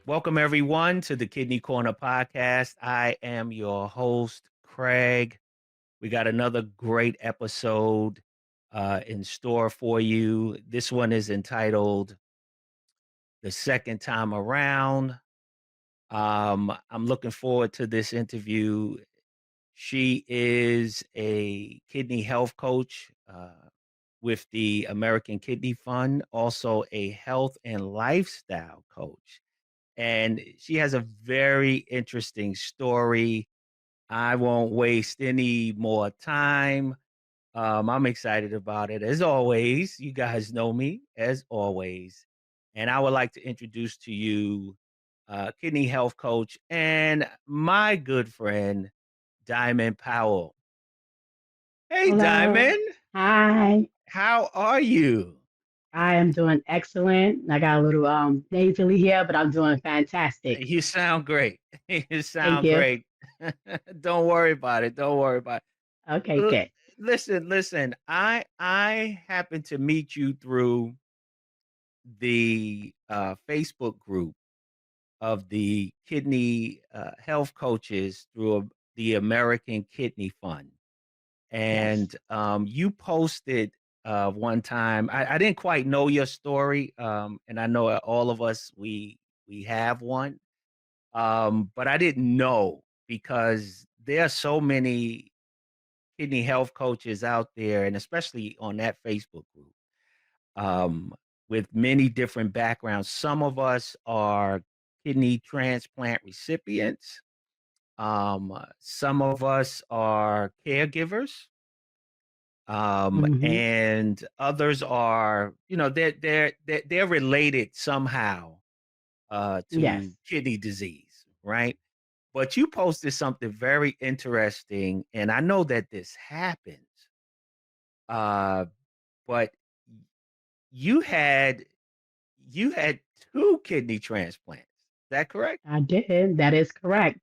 Welcome, everyone, to the Kidney Corner podcast. I am your host, Craig. We got another great episode in store for you. This one is entitled The Second Time Around. I'm looking forward to this interview. She is a kidney health coach with the American Kidney Fund, also a health and lifestyle coach. And she has a very interesting story. I won't waste any more time. I'm excited about it as always. You guys know me as always. And I would like to introduce to you kidney health coach and my good friend, Diamond Powell. Hey, Hello. Diamond, Hi. how are you? I am doing excellent. I got a little nasally here, but I'm doing fantastic. You sound great. You Thank sound you. great. Don't worry about it. Don't worry about Okay, it. good. Listen. I happened to meet you through the Facebook group of the kidney health coaches through the American Kidney Fund, Yes, and you posted one time. I didn't quite know your story, and I know all of us we have one, but I didn't know because there are so many kidney health coaches out there, and especially on that Facebook group, with many different backgrounds. Some of us are kidney transplant recipients. Some of us are caregivers, hmm and others are, they're related somehow yes, to kidney disease, right? But you posted something very interesting, and I know that this happens. Uh, but you had you had 2 kidney transplants. Is that correct? I did. That is correct.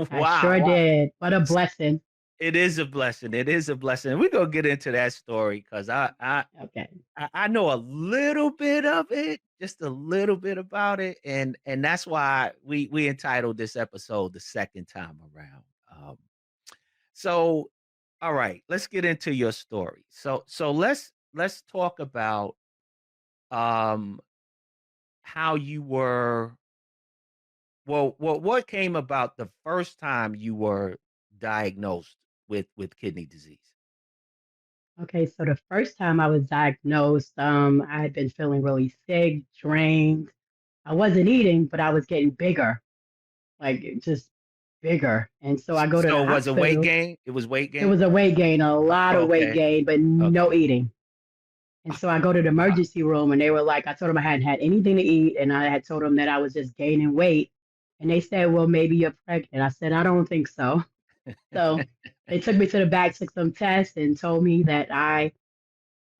I Wow. sure Wow. did. What a blessing. It is a blessing. It is a blessing. We're gonna get into that story because Okay. I know a little bit of it, just a little bit about it, and that's why we entitled this episode "The Second Time Around." So, all right, let's get into your story. So let's talk about um how you were. Well, what came about the first time you were diagnosed with kidney disease? Okay, so the first time I was diagnosed, I had been feeling really sick, drained. I wasn't eating, but I was getting bigger, like just bigger. And so I go to the So was it weight hospital. gain? It was weight It gain? was a weight gain, a lot of weight Okay, gain, but no okay. eating. And so I go to the Wow. emergency room and they were like, I told them I hadn't had anything to eat. And I had told them that I was just gaining weight. And they said, well, maybe you're pregnant. I said, I don't think so. So they took me to the back, took some tests, and told me that I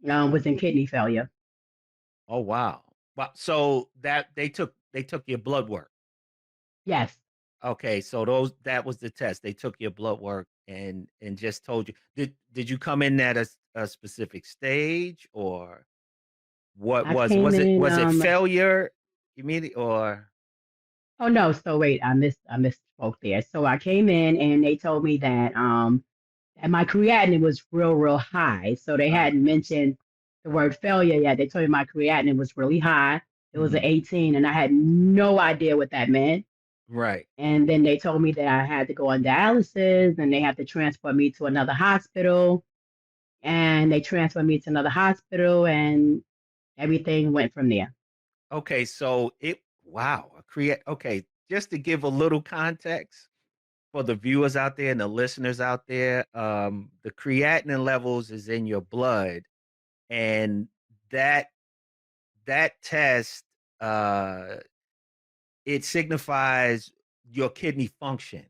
was in kidney failure. Oh, wow. Wow, so that they took your blood work. Yes, Okay, so those that was the test. They took your blood work and just told you. Did you come in at a specific stage, or what I came in. was it failure immediate or Oh no, so wait, I misspoke there. So I came in and they told me that and my creatinine was real high. So they uh, hadn't mentioned the word failure yet. They told me my creatinine was really high. It was an mhm, 18, and I had no idea what that meant. right. And then they told me that I had to go on dialysis, and they had to transfer me to another hospital. And they transferred me to another hospital, and everything went from there. Okay, so it wow, okay, just to give a little context for the viewers out there and the listeners out there, the creatinine levels is in your blood, and that that test, uh, it signifies your kidney function,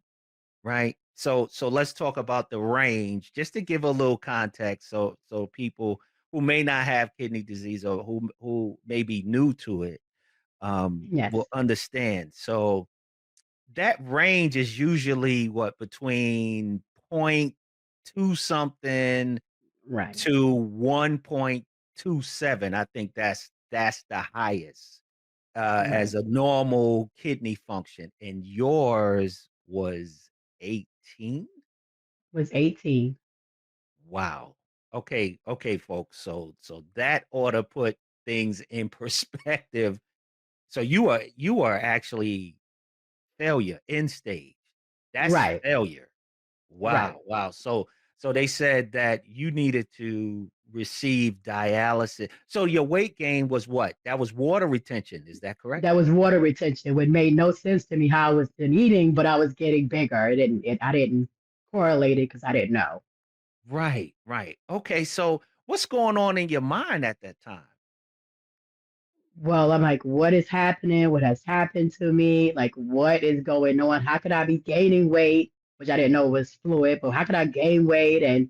right? So let's talk about the range, just to give a little context, so people who may not have kidney disease or who may be new to it, will Yes, understand. So that range is usually what, between point 2 something right. to 1.27. I think that's the highest. Right. as a normal kidney function, and yours was 18? Was 18. Wow. Okay, okay, folks. So that ought to put things in perspective. So you are actually failure in stage. That's Right. failure. Right. Wow, wow. So they said that you needed to receive dialysis. So your weight gain was what? That was water retention. Is that correct? That was water retention, which made no sense to me how I was been eating, but I was getting bigger. I didn't correlate it because I didn't know. Right, right. Okay, so what's going on in your mind at that time? Well, I'm like, what is happening? What has happened to me? Like, what is going on? How could I be gaining weight, which I didn't know was fluid, but how could I gain weight and,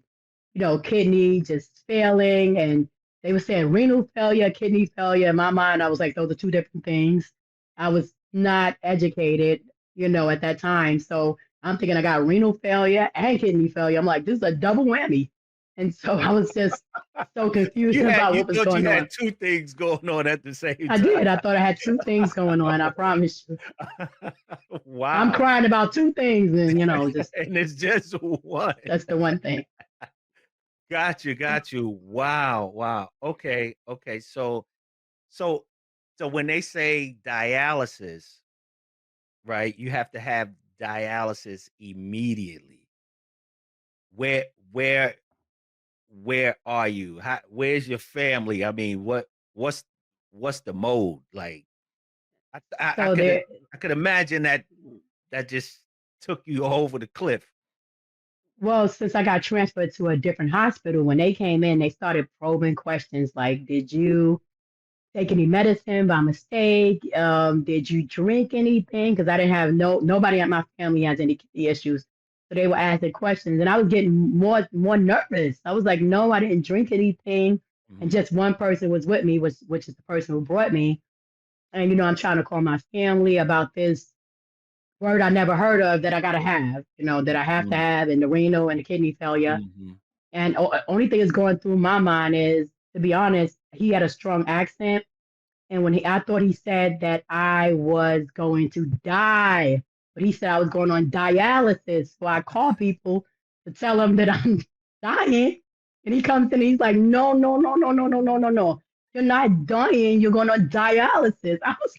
kidney just failing? And they were saying renal failure, kidney failure. In my mind, I was like, those are two different things. I was not educated, at that time. So I'm thinking I got renal failure and kidney failure. I'm like, this is a double whammy. And so I was just so confused about You what was thought you going had on. two things going on at the same I time. did. I thought I had two things going on. I promise you. I'm Wow. crying about two things, and just And it's just one. that's the one thing. Got you, got you. Wow, wow. Okay, okay. So so when they say dialysis, right, you have to have dialysis immediately. Where where where are you? Where's your family? I mean, what's what's the mode like? I So could there, I could imagine that that just took you over the cliff. well, since I got transferred to a different hospital, when they came in, they started probing questions like, "Did you take any medicine by mistake? Did you drink anything?" Because I didn't have nobody at my family has any kidney issues, so they were asking questions, and I was getting more nervous. I was like, "No, I didn't drink anything," and Mhm, just one person was with me, which is the person who brought me. And I'm trying to call my family about this word I never heard of that I gotta have, that I have to mhm, have in the renal and the kidney failure. mhm, And only thing that's going through my mind is, to be honest, he had a strong accent, and I thought he said that I was going to die, but he said I was going on dialysis. So I call people to tell them that I'm dying, and he comes in and he's like, "No, no, no, no, no, no, no, no, no. You're not dying. You're going on dialysis." I was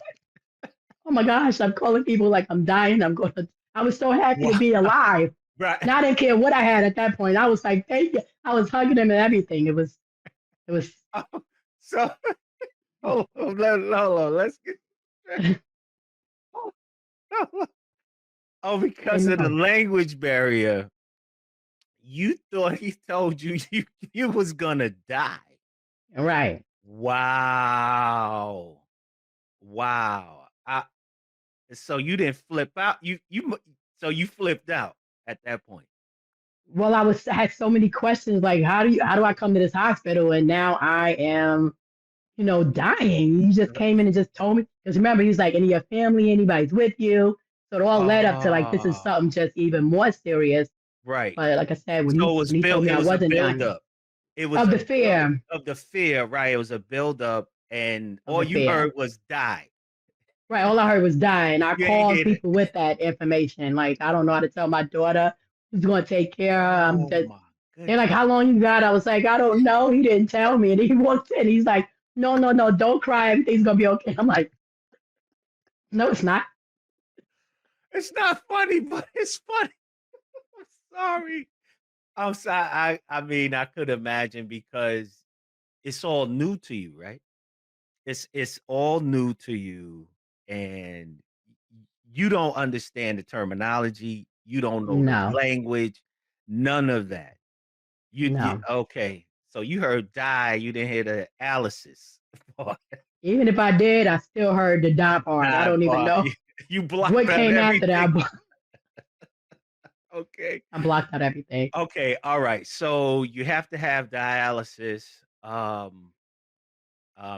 Oh my gosh, I'm calling people like I'm dying. I was so happy to Wow. be alive. Right. And I didn't care what I had at that point. I was like, thank you. I was hugging him and everything. It was, Oh, so hold on, let's get oh, because and of the language barrier, you thought he told you you was gonna die. right. Wow. Wow. So you didn't flip out. So you flipped out at that point. Well, I had so many questions like, how do I come to this hospital? And now I am, dying. You just came in and just told me. Because remember, he's like, any of your family, anybody's with you. So it all led up to like, this is Oh, something just even more serious. right. But like I said, when So he when he told me it I was a wasn't dying, buildup. It was of a the buildup fear, of the fear, right? It was a buildup, and of all the you fear. heard was die. Right. All I heard was dying. I You ain't called hear it. people with that information. Like, I don't know how to tell my daughter who's going to take care of her. Oh my They're like, goodness. how long you got? I was like, I don't know. He didn't tell me. And he walked in. He's like, no, no, no, don't cry. Everything's going to be okay. I'm like, no, it's not. It's not funny, but it's funny. I'm sorry. I'm sorry. I mean, I could imagine because it's all new to you, right? It's all new to you, and you don't understand the terminology. You don't know the No, language. None of that. You no. okay? So you heard die. You didn't hear the Alice's part. Even if I did, I still heard the die part. I Die don't even part. know You blocked what out came after that. everything. Okay. I blocked out everything. Okay. All right. So you have to have dialysis.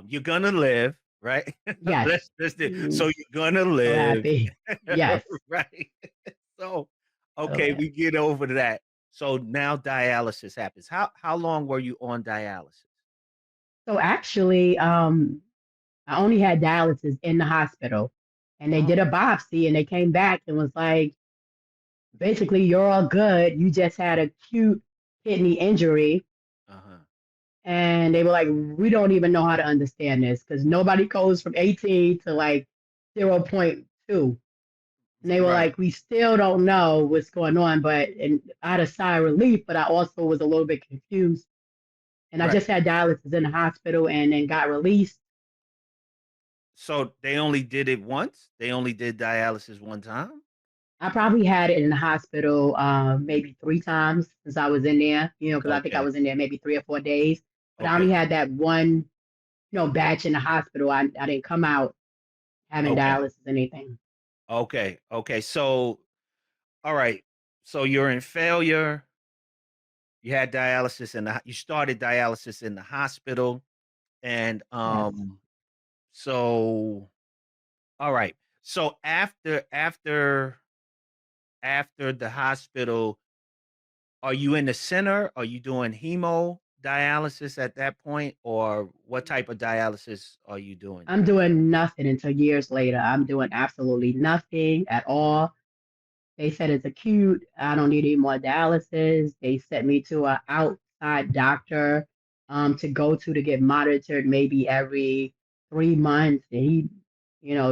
You're gonna live, right? Yes. Let's do. Mm, So you're gonna so live, happy. Yes. right? So, So okay, we happy. get over that. So now dialysis happens. How long were you on dialysis? So actually, I only had dialysis in the hospital. And they did Oh, a biopsy and they came back and was like, basically, you're all good. You just had acute kidney injury. uh-huh. And they were like, we don't even know how to understand this because nobody goes from 18 to like zero point 0.2. And they were Right, like, we still don't know what's going on. But and I had a sigh of relief, but I also was a little bit confused. And I right. just had dialysis in the hospital and then got released. So they only did it once? They only did dialysis one time? I probably had it in the hospital maybe 3 times since I was in there, because I think I Okay, was in there maybe 3 or 4 days. But I only okay, had that one, batch in the hospital. I didn't come out having okay, dialysis or anything. okay, okay. So, all right. So you're in failure. You had dialysis in the you started dialysis in the hospital, and Yes. so all right. So after the hospital, are you in the center? Are you doing hemodialysis at that point, or what type of dialysis are you doing I'm there? doing nothing until years later. I'm doing absolutely nothing at all. They said it's acute. I don't need any more dialysis. They sent me to an outside doctor to go to get monitored maybe every 3 months. And he,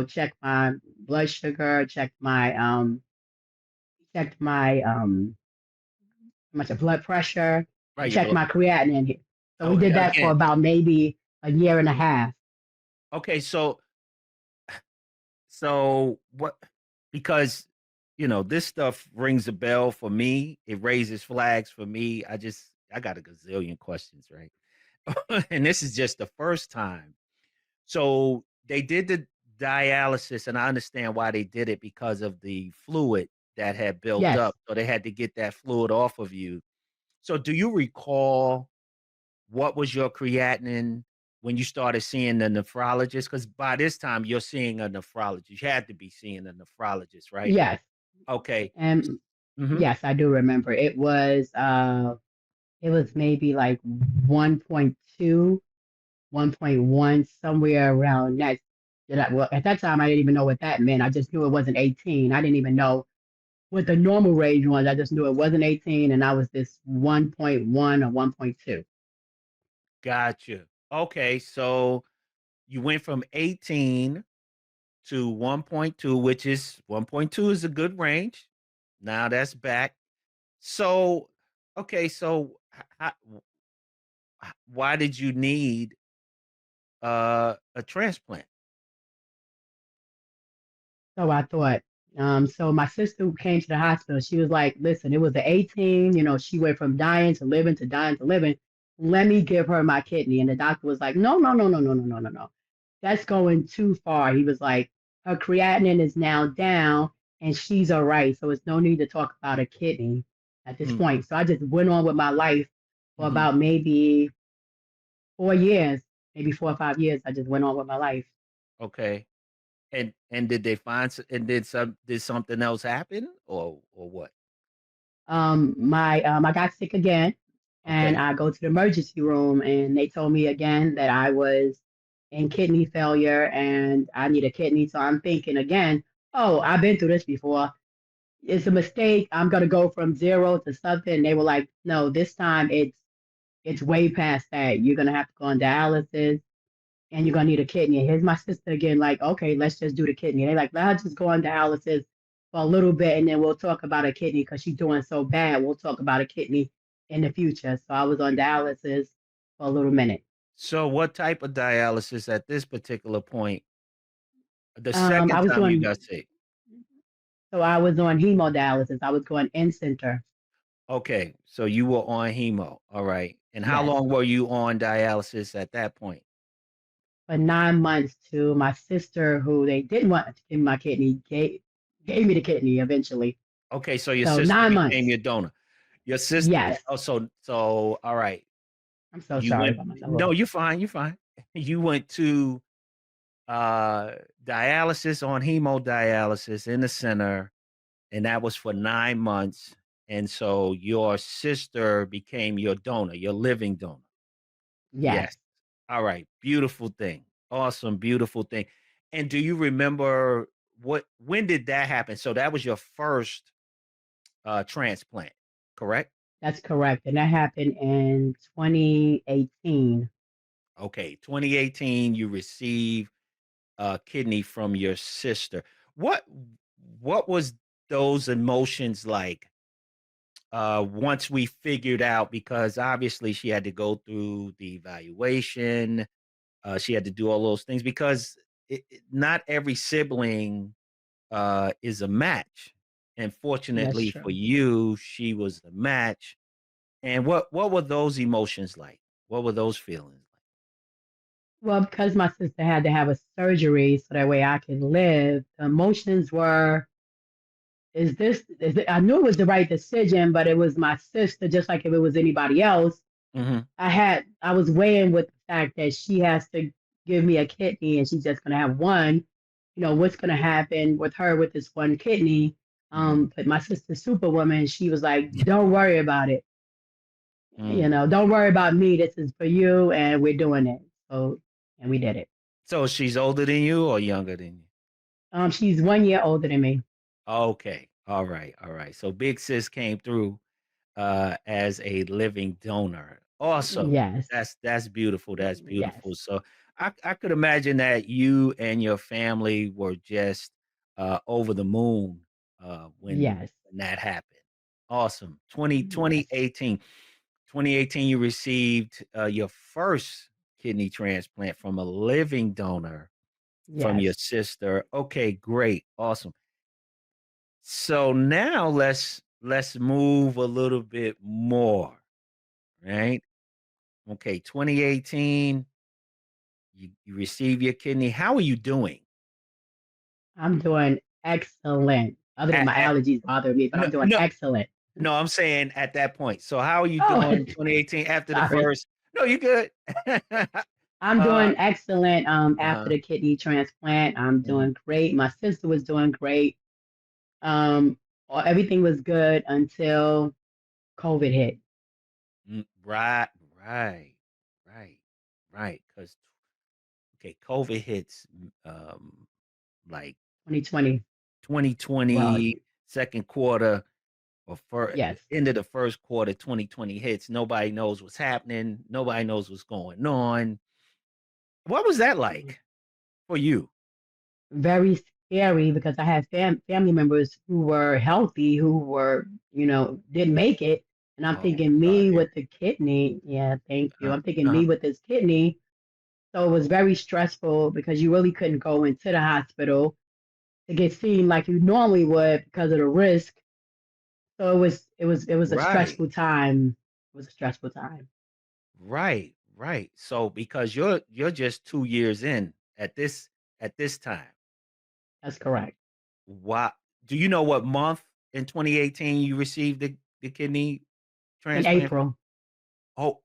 checked my blood sugar, checked my how much of blood pressure, and Right, your checked blood. my creatinine here. So we Oh, did that for again. about maybe a year and a half. Okay, so what? Because this stuff rings a bell for me. It raises flags for me. I got a gazillion questions, right? And this is just the first time. So they did the dialysis, and I understand why they did it because of the fluid that had built Yes, up. So they had to get that fluid off of you. So do you recall what was your creatinine when you started seeing the nephrologist? Because by this time you're seeing a nephrologist. You had to be seeing a nephrologist, right? yes. Okay. And Hmm. yes, I do remember. It was maybe like 1.2, 1.1, somewhere around that. Well, at that time, I didn't even know what that meant. I just knew it wasn't 18. I didn't even know what the normal range was. I just knew it wasn't 18, and I was this 1.1 or 1.2. Gotcha. Okay. So you went from 18 to 1.2, which is 1.2 is a good range. Now that's back. So, okay. So why did you need a transplant? So I thought, so my sister who came to the hospital, she was like, listen, it was the 18, she went from dying to living to dying to living. Let me give her my kidney. And the doctor was like, no, no, no, no, no, no, no, no, no. That's going too far. He was like, her creatinine is now down and she's all right. So it's no need to talk about a kidney at this Mm-hmm. point. So I just went on with my life for Mm-hmm. about maybe 4 years, maybe 4 or 5 years. I just went on with my life. Okay. And did they find and did something else happen or what? I got sick again, and Okay. I go to the emergency room, and they told me again that I was in kidney failure and I need a kidney. So I'm thinking again, oh, I've been through this before. It's a mistake. I'm gonna go from zero to something. And they were like, no, this time it's way past that. You're gonna have to go on dialysis and you're gonna need a kidney. And here's my sister again, like, okay, let's just do the kidney. They're like, let's just go on dialysis for a little bit and then we'll talk about a kidney because she's doing so bad. We'll talk about a kidney in the future. So I was on dialysis for a little minute. So what type of dialysis at this particular point? The I second was time you doing got sick. so I was on hemodialysis. I was going in center. Okay. So you were on hemo. All right. And how Yes. long were you on dialysis at that point? For 9 months to my sister who they didn't want to give me my kidney, gave me the kidney eventually. Okay, so your So sister nine became months. your donor. Your sister Yes. oh, so all right. I'm so You sorry went about myself. no, you're fine, you're fine. You went to dialysis on hemodialysis in the center, and that was for 9 months. And so your sister became your donor, your living donor. Yes. Yes. All right. Beautiful thing. Awesome, beautiful thing. And do you remember when did that happen? So that was your first transplant, correct? That's correct. And that happened in 2018. Okay, 2018, you received a kidney from your sister. What what was those emotions like once we figured out, because obviously she had to go through the evaluation, she had to do all those things because not every sibling is a match. And That's fortunately for true. you, she was a match. And what were those emotions like? What were those feelings like? Well, because my sister had to have a surgery so that way I could live, the emotions were, I knew it was the right decision, but it was my sister, just like if it was anybody else. Mhm, I was weighing with the fact that she has to give me a kidney and she's just gonna have one. What's gonna happen with her with this one kidney? mhm. But my sister's superwoman, she was like, don't worry about it. Mm. Don't worry about me. This is for you, and we're doing it. So, and we did it. So she's older than you or younger than you? She's 1 year older than me. Okay. All right. All right. So big sis came through as a living donor. Awesome. Yes, That's beautiful. That's yes, beautiful. So I could imagine that you and your family were just over the moon yes, when that happened. Awesome. 20 twenty yes, eighteen 2018. You received your first kidney transplant from a living donor from your yes. sister. Okay, great. Awesome. So now let's move a little bit more, right? Okay, 2018, you receive your kidney. How are you doing? I'm doing excellent. Other than my At allergies bother me, but no, I'm doing no, excellent. no, I'm saying at that point. So how are you Oh, doing in 2018 after the sorry. first? No, you good. I'm uh, doing excellent after uh-huh. the kidney transplant. I'm Mhm. doing great. My sister was doing great. Um, Everything was good until COVID hit Right, right, right, right. Because okay, COVID hits like 2020. Well, 2020 second quarter or for yes. end of the first quarter 2020 hits. Nobody knows what's happening. Nobody knows what's going on. What was that like for you? Very scary because I had family members who were healthy, who were, didn't make it. And I'm Oh, thinking, sorry. me with the kidney. Yeah, thank you. Uh, I'm thinking, uh, me with this kidney. So it was very stressful because you really couldn't go into the hospital to get seen like you normally would because of the risk. So it was a right, stressful time. It was a stressful time. right, right. So because you're just 2 years in at this time. That's correct. Why do you know what month in 2018 you received the kidney In transplant? April. Oh,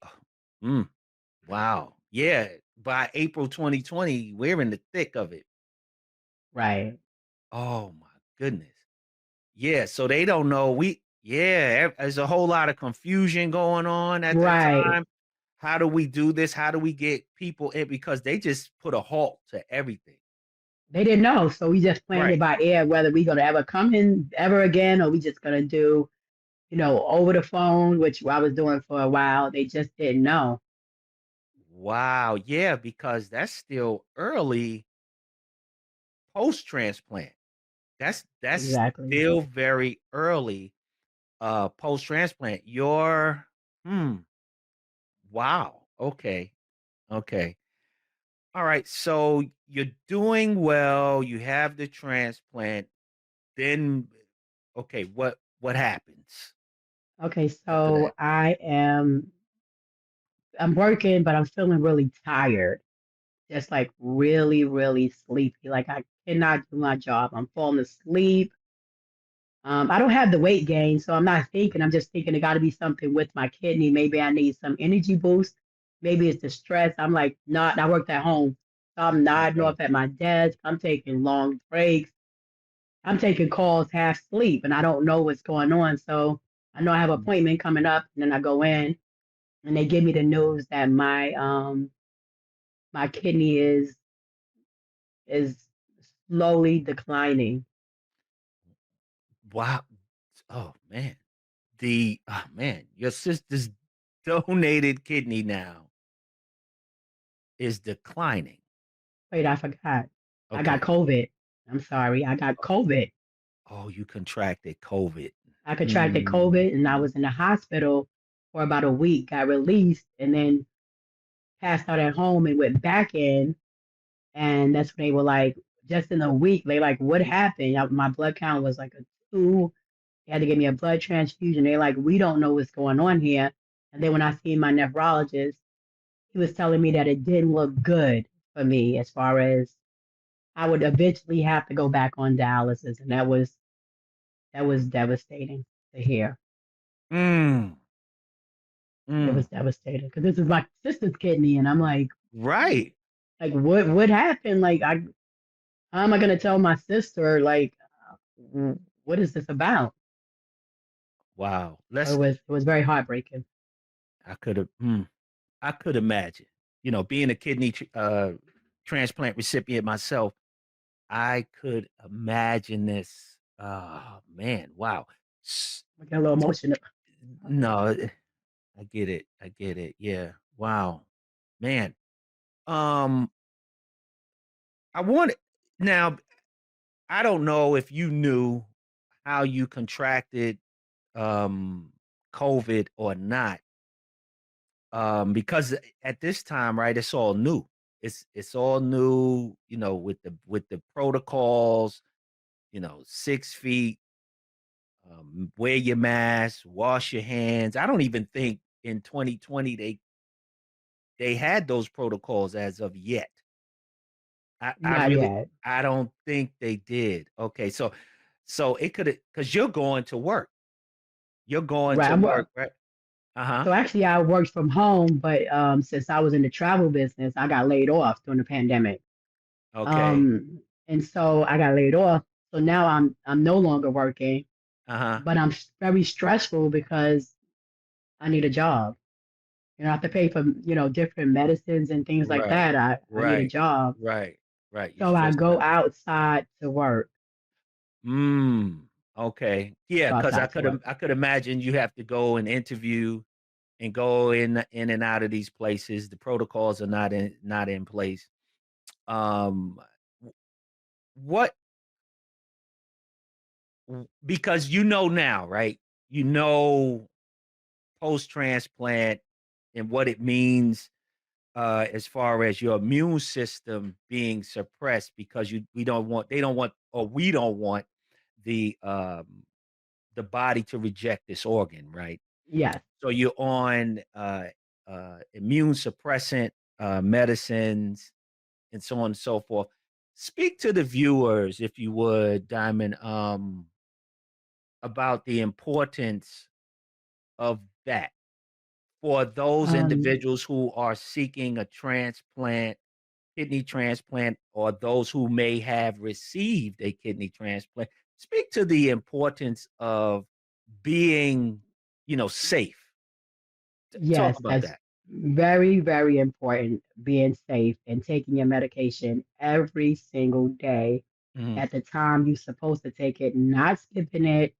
mm, wow. Yeah. By April 2020, we're in the thick of it. Right. Oh my goodness. Yeah, so they don't know there's a whole lot of confusion going on at that Right. time. How do we do this? How do we get people in? Because they just put a halt to everything. They didn't know, so we just planned it Right. by ear whether we gonna ever come in ever again or we just gonna do, over the phone, which I was doing for a while. They just didn't know. Wow. Yeah, because that's still early post-transplant. That's Exactly. still very early post-transplant. Hmm, wow. Okay. Okay. All right. So you're doing well, you have the transplant. Then okay, what happens Okay, after that? so I'm working, but I'm feeling really tired. Just like really, really sleepy. Like I cannot do my job. I'm falling asleep. I don't have the weight gain, so I'm not thinking. I'm just thinking it got to be something with my kidney. Maybe I need some energy boost. Maybe it's the stress. I'm like, not. I worked at home, so I'm nodding Okay. off at my desk. I'm taking long breaks. I'm taking calls half sleep, and I don't know what's going on. So I know I have an Mm, appointment coming up, and then I go in, and they give me the news that my kidney is. is slowly declining. Wow. Oh man. Your sister's donated kidney now is declining. Wait, I forgot. I got Okay. COVID. I'm sorry. I got COVID. Oh, you contracted COVID. I contracted Mm. COVID and I was in the hospital for about a week, got released, and then passed out at home and went back in. And that's when they were like, just in a week, they like, what happened? My blood count was like a two. They had to give me a blood transfusion. They're like, we don't know what's going on here. And then when I seen my nephrologist, he was telling me that it didn't look good for me as far as I would eventually have to go back on dialysis. And that was devastating to hear. Mm. It Mm. was devastating because this is my sister's kidney. And I'm Right. what happened? Like, how am I going to tell my sister, like, what is this about? Wow. So it was very heartbreaking. I could have I could imagine. Being a kidney transplant recipient myself, I could imagine this. Oh man, wow. S- I get a little emotional. No, I get it. I get it. Yeah. Wow. Man. Um, I want now. I don't know if you knew how you contracted um COVID or not. Because at this time, right, it's all new. It's all new, with the protocols, 6 feet, wear your mask, wash your hands. I don't even think in 2020 they had those protocols as of yet. I Not really yet. I don't think they did. Okay, so it could have because you're going to work. You're going Right. to work, right? Uh-huh. So actually, I worked from home, but since I was in the travel business, I got laid off during the pandemic. Okay. And so I got laid off. So now I'm no longer working, Uh-huh. but I'm very stressful because I need a job. I have to pay for different medicines and things like Right. that. I need a Right. job, Right. Right. You so I stressed go out. outside to work. Mm. Okay. Yeah, Go because outside to work. I could imagine you have to go and interview and go in and out of these places. The protocols are not in place. Um w- what because now, right? You know post transplant and what it means as far as your immune system being suppressed because you we don't want they don't want or we don't want the um the body to reject this organ, right? Yes. So you're on immune suppressant medicines and so on and so forth. Speak to the viewers, if you would, Diamond, about the importance of that for those Um, individuals who are seeking a transplant, kidney transplant, or those who may have received a kidney transplant. Speak to the importance of being, safe. Talk yes, about that's that. very, very important. Being safe and taking your medication every single day Mhm, at the time you're supposed to take it, not skipping it,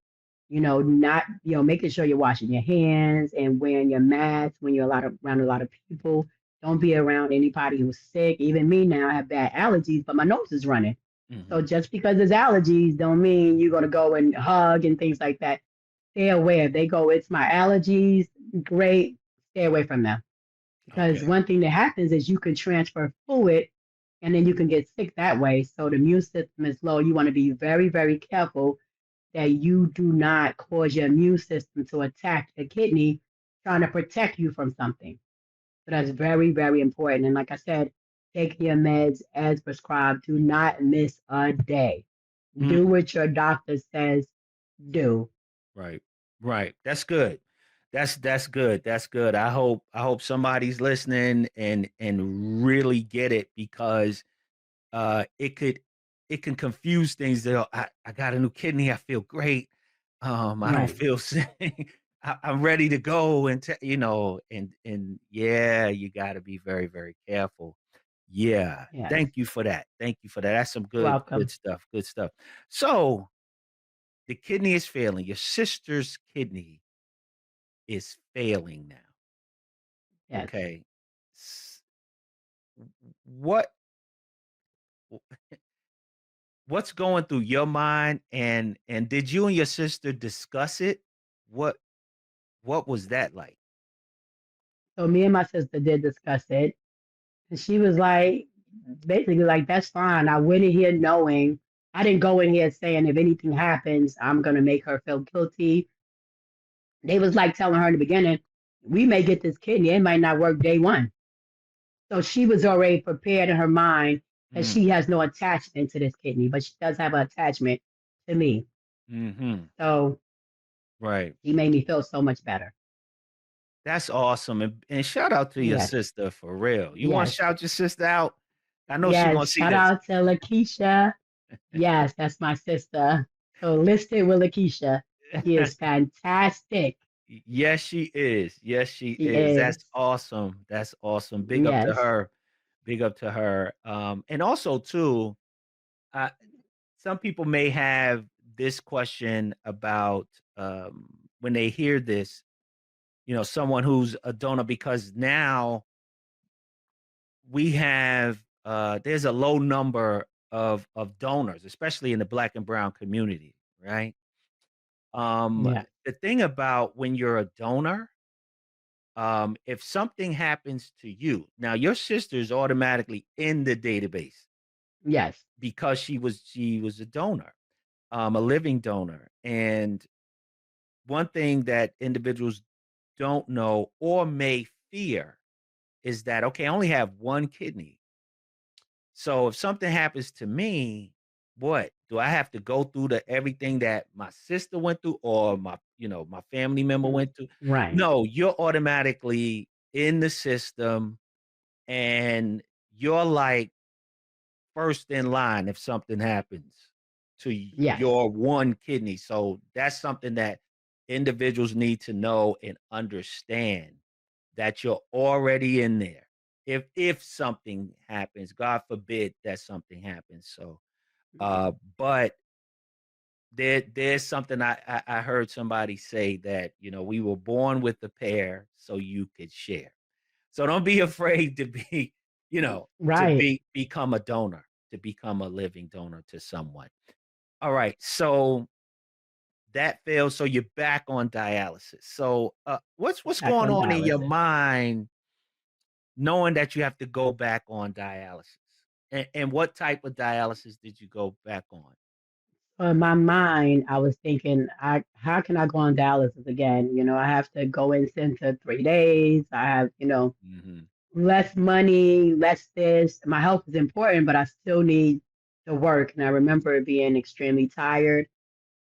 not, making sure you're washing your hands and wearing your mask when you're around a lot of people. Don't be around anybody who's sick. Even me now, I have bad allergies, but my nose is running. So mhm. just because there's allergies don't mean you're gonna go and hug and things like that. Stay aware. They go, it's my allergies, great. Stay away from them. Because Okay. one thing that happens is you can transfer fluid and then you can get sick that way. So the immune system is low. You want to be very, very careful that you do not cause your immune system to attack the kidney, trying to protect you from something. So that's very, very important. And like I said, take your meds as prescribed. Do not miss a day. Mm, Do what your doctor says do. right. Right. That's good. That's good. That's good. I hope somebody's listening and really get it because it can confuse things. I got a new kidney. I feel great. I don't Right. feel sick. I'm ready to go and yeah, you got to be very, very careful. Yeah. Yes. Thank you for that. Thank you for that. That's some You're good welcome. stuff. Good stuff. So the kidney is failing. Your sister's kidney is failing now. Yes. Okay. S- What what's going through your mind, and did you and your sister discuss it? What what was that like? So me and my sister did discuss it, and she was like, basically like, that's fine. I went in here knowing. I didn't go in here saying if anything happens, I'm gonna make her feel guilty. They was like telling her in the beginning, we may get this kidney, it might not work day one. So she was already prepared in her mind that Mm, she has no attachment to this kidney, but she does have an attachment to me. mhm. So Right. she made me feel so much better. That's awesome, and shout out to your Yes, sister for real. You wanna yes, shout your sister out? I know she yes. gonna see Shout this. out to Lakeisha. Yes, that's my sister. So listed with Lakeisha. She is fantastic. Yes, she is. Yes, she She is. That's is. awesome. That's awesome. Big up to Yes, her. Big up to her. And also too, uh, some people may have this question about when they hear this, someone who's a donor, because now we have there's a low number of donors, especially in the black and brown community, right? Um, yeah, the thing about when you're a donor, if something happens to you, now your sister is automatically in the database yes, because she was a donor, a living donor. And one thing that individuals don't know or may fear is that, okay, I only have one kidney. So if something happens to me, what do I have to go through the everything that my sister went through or my family member mm, went through? right, No, you're automatically in the system, and you're like first in line if something happens to yes, your one kidney. So that's something that individuals need to know and understand, that you're already in there. If something happens, God forbid that something happens. So but there's something I heard somebody say, that we were born with a pair so you could share. So don't be afraid to be, to right. become a donor, to become a living donor to someone. All right. So that fails. So you're back on dialysis. So what's Back going on on in your dialysis. mind knowing that you have to go back on dialysis? And what type of dialysis did you go back on? In my mind, I was thinking, how can I go on dialysis again? I have to go in center 3 days. I have, Mhm. less money, less this. My health is important, but I still need to work. And I remember being extremely tired.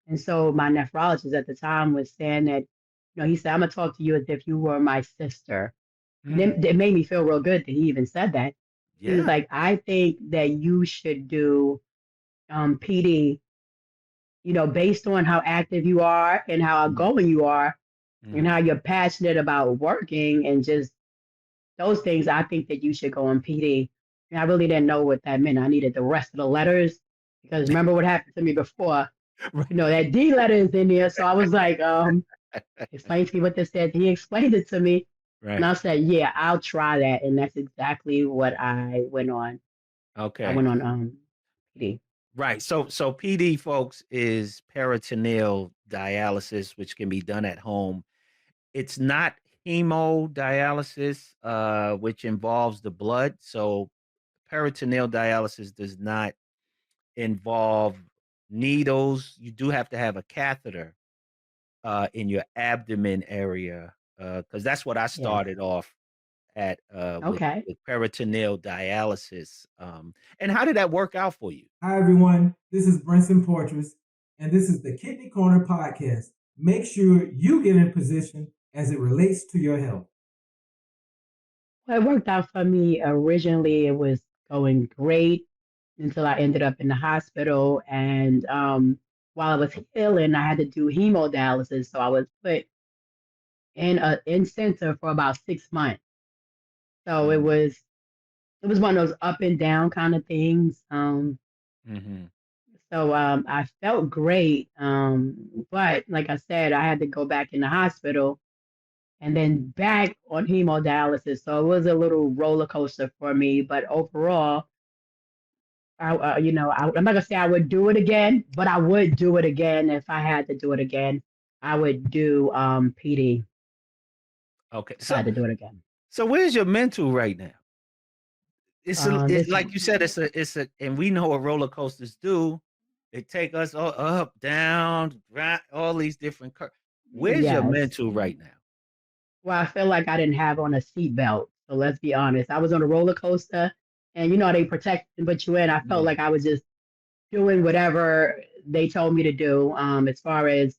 And so my nephrologist at the time was saying that, he said, I'm gonna talk to you as if you were my sister. And Mm. it made me feel real good that he even said that. He was Yeah. like, I think that you should do PD, based on how active you are and how Mm. outgoing you are and how Mhm. you're passionate about working and just those things. I think that you should go on PD. And I really didn't know what that meant. I needed the rest of the letters because remember what happened to me before. Right. That D letter is in there. So I was like, explain to me what this said. He explained it to me. And Right. I said, yeah, I'll try that. And that's exactly what I went on. I Okay. went on PD. Right. So PD, folks, is peritoneal dialysis, which can be done at home. It's not hemodialysis, which involves the blood. So peritoneal dialysis does not involve needles. You do have to have a catheter in your abdomen area, because that's what I Yes. started off at with Okay. peritoneal dialysis. And how did that work out for you? Hi, everyone. This is Brinson Portress, and this is the Kidney Corner podcast. Make sure you get in position as it relates to your health. Well, it worked out for me. Originally, it was going great until I ended up in the hospital. And while I was healing, I had to do hemodialysis. So I was put in center for about 6 months. So it Mm, was it was one of those up and down kind of things. Mhm. So I felt great, but like I said, I had to go back in the hospital and then back on hemodialysis. So it was a little roller coaster for me. But overall, I'm not gonna say I would do it again, but I would do it again if I had to do it again. I would do PD Okay. if I had to do it again. So where's your mental right now? It, This like you said, it's a, and we know what roller coasters do. It take us all up, down, right, all these different. Where's your yes. mental right now? Well, I feel like I didn't have on a seatbelt. So let's be honest. I was on a roller coaster, and you know they protect and put you in. I felt like Mm, I was just doing whatever they told me to do, as far as,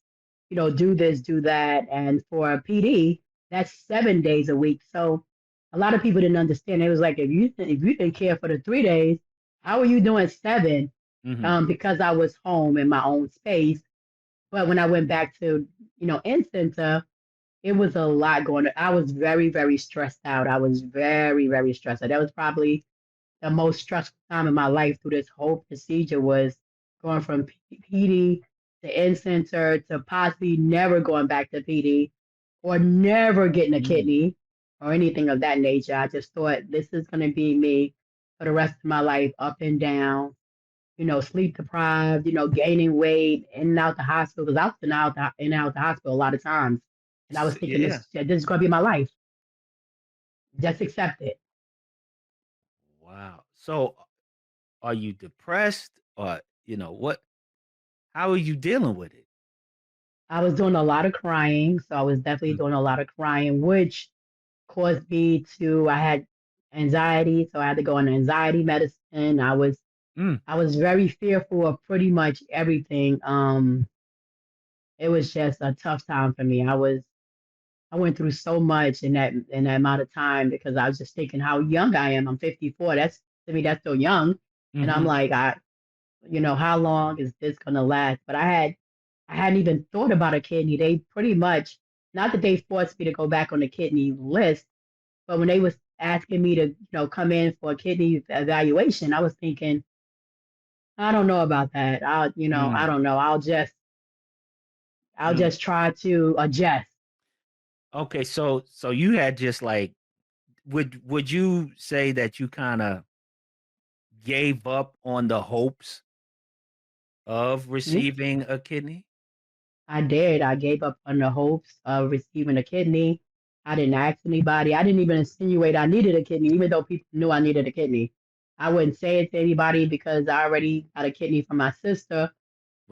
do this, do that. And for PD, that's 7 days a week. So a lot of people didn't understand. It was like, if you didn't care for the 3 days, how are you doing seven? mhm, Because I was home in my own space. But when I went back to, in center, it was a lot going on. I was very, very stressed out. I was very, very stressed out. That was probably the most stressful time in my life through this whole procedure was going from PD to in-center to possibly never going back to PD or never getting a mm, kidney or anything of that nature. I just thought this is going to be me for the rest of my life, up and down, sleep deprived, gaining weight, in and out the hospital because I was in and out the hospital a lot of times. And I was thinking yeah. this is going to be my life. Just accept it. Wow. So are you depressed, or what? How are you dealing with it? I was doing a lot of crying, so I was definitely Mm, doing a lot of crying, which caused me to. I had anxiety, so I had to go on anxiety medicine. mm, I was very fearful of pretty much everything. It was just a tough time for me. I went through so much in that amount of time because I was just thinking how young I am. I'm 54. That's to me that's still young, and I'm mhm, like how long is this gonna last? But I hadn't even thought about a kidney. They pretty much, not that they forced me to go back on the kidney list, but when they was asking me to, come in for a kidney evaluation, I was thinking, I don't know about that. I mm. don't know. I'll Mm. just try to adjust. Okay, so you had just like, would you say that you kind of gave up on the hopes of Mm, receiving a kidney? I did. I gave up on the hopes of receiving a kidney. I didn't ask anybody. I didn't even insinuate I needed a kidney, even though people knew I needed a kidney. I wouldn't say it to anybody because I already got a kidney from my sister